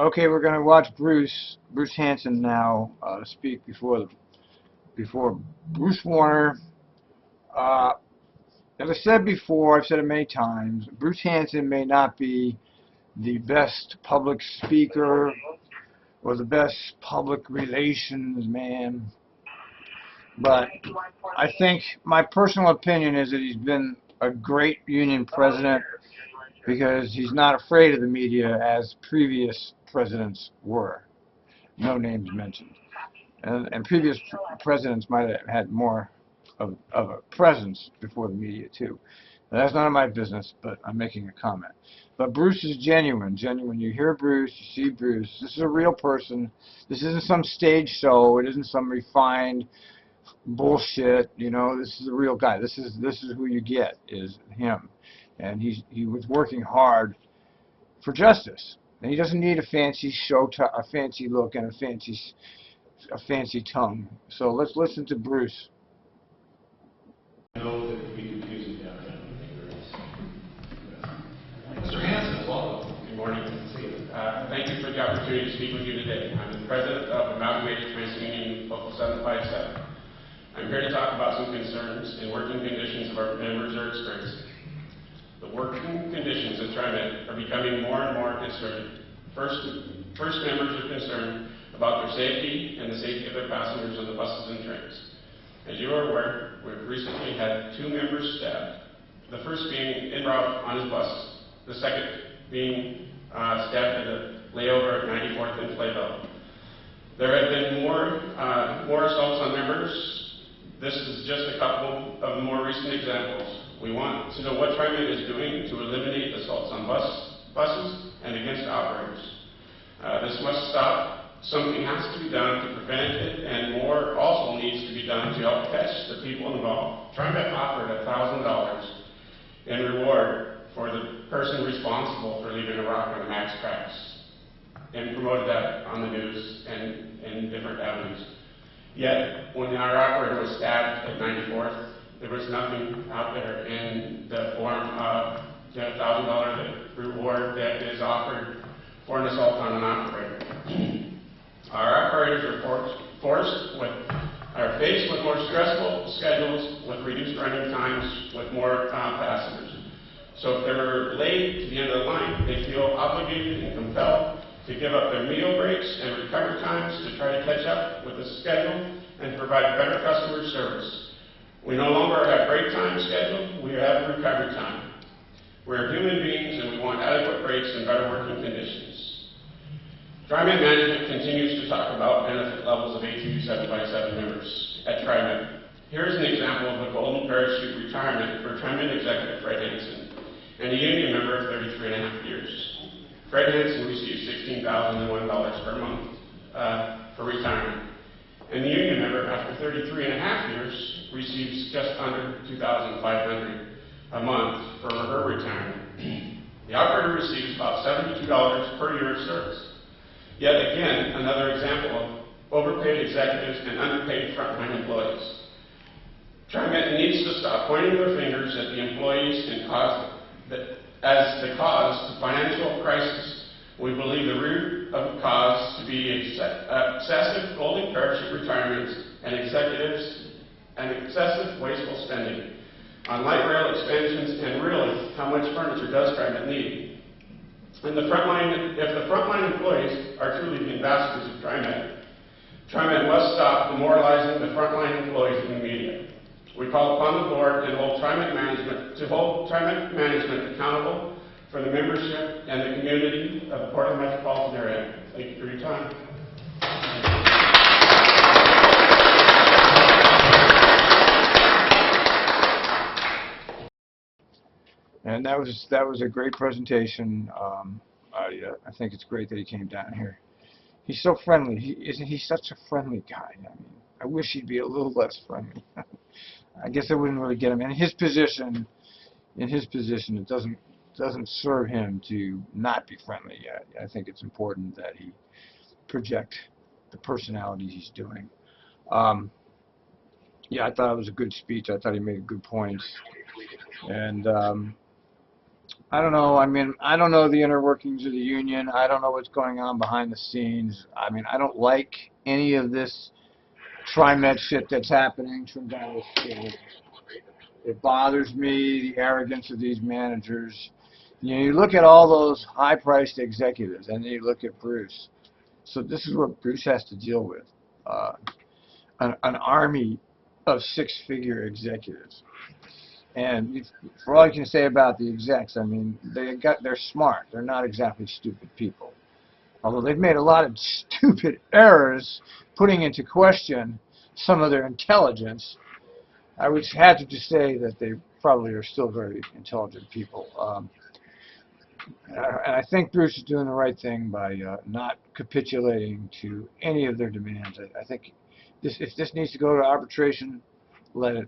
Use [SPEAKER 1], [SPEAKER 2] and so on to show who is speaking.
[SPEAKER 1] Okay, we're going to watch Bruce Hansen now speak before Bruce Warner. Uh, as I said before, I've said it many times, Bruce Hansen may not be the best public speaker or the best public relations man, but I think my personal opinion is that he's been a great union president because he's not afraid of the media as previous presidents were. No names mentioned. And previous presidents might have had more of a presence before the media too. Now, that's none of my business, but I'm making a comment. But Bruce is genuine. You hear Bruce, you see Bruce. This is a real person. This isn't some stage show. It isn't some refined bullshit. You know, this is a real guy. This is who you get, is him. And he was working hard for justice. And he doesn't need a fancy a fancy look and a fancy tongue. So let's listen to Bruce.
[SPEAKER 2] I know that it can be confusing to have Mr. Hansen, welcome.
[SPEAKER 3] Good morning. Thank you for the opportunity to speak with you today. I'm the president of Amalgamated TransUnion Local 757. I'm here to talk about some concerns and working conditions of our members are experiencing. The working conditions at TriMet are becoming more and more concerning. First, members are concerned about their safety and the safety of their passengers on the buses and trains. As you are aware, we've recently had 2 members stabbed. The first being en route on his bus, the second being stabbed at a layover at 94th and Playville. There have been more assaults on members. This is just a couple of the more recent examples. We want to know what TriMet is doing to eliminate assaults on buses and against operators. This must stop. Something has to be done to prevent it, and more also needs to be done to help catch the people involved. TriMet offered $1,000 in reward for the person responsible for leaving a rock on the max tracks, and promoted that on the news and in different avenues. Yet, when our operator was stabbed at 94th, there was nothing out there in the form of the $1,000 reward that is offered for an assault on an operator. Our operators are faced with more stressful schedules, with reduced running times, with more passengers. So if they're late to the end of the line, they feel obligated and compelled to give up their meal breaks and recovery times to try to catch up with the schedule and provide better customer service. We no longer have break time scheduled, we have recovery time. We're human beings and we want adequate breaks and better working conditions. TriMet management continues to talk about benefit levels of ATU 757 members at TriMet. Here's an example of a golden parachute retirement for TriMet executive Fred Hansen and a union member of 33.5 years. Fred Hansen receives $16,001 per month for retirement. And the union member, after 33.5 years, receives just under $2,500 a month for her retirement. The operator receives about $72 per year of service. Yet again, another example of overpaid executives and underpaid frontline employees. TriMet needs to stop pointing their fingers at the employees as the cause to financial crisis. We believe the root of the cause to be excessive golden parachute retirements and excessive wasteful spending on light rail expansions, and really, how much furniture does TriMet need? And if the frontline employees are truly the ambassadors of TriMet must stop demoralizing the frontline employees in the media. We call upon the board and hold TriMet management accountable for the membership and the community of the Portland metropolitan area. Thank you for your time.
[SPEAKER 1] And that was a great presentation. I think it's great that he came down here. He's so friendly. Isn't he such a friendly guy? I mean, I wish he'd be a little less friendly. I guess I wouldn't really get him in his position. It doesn't serve him to not be friendly yet. I think it's important that he project the personality he's doing. Yeah, I thought it was a good speech. I thought he made good points. And I don't know. I mean, I don't know the inner workings of the union. I don't know what's going on behind the scenes. I mean, I don't like any of this TriMet shit that's happening. It bothers me, the arrogance of these managers. You know, you look at all those high-priced executives, and then you look at Bruce. So this is what Bruce has to deal with. Uh, an army of six-figure executives. And for all you can say about the execs, I mean, they're smart. They're not exactly stupid people. Although they've made a lot of stupid errors, putting into question some of their intelligence. I would have to just say that they probably are still very intelligent people. And I think Bruce is doing the right thing by not capitulating to any of their demands. I think if this needs to go to arbitration, let it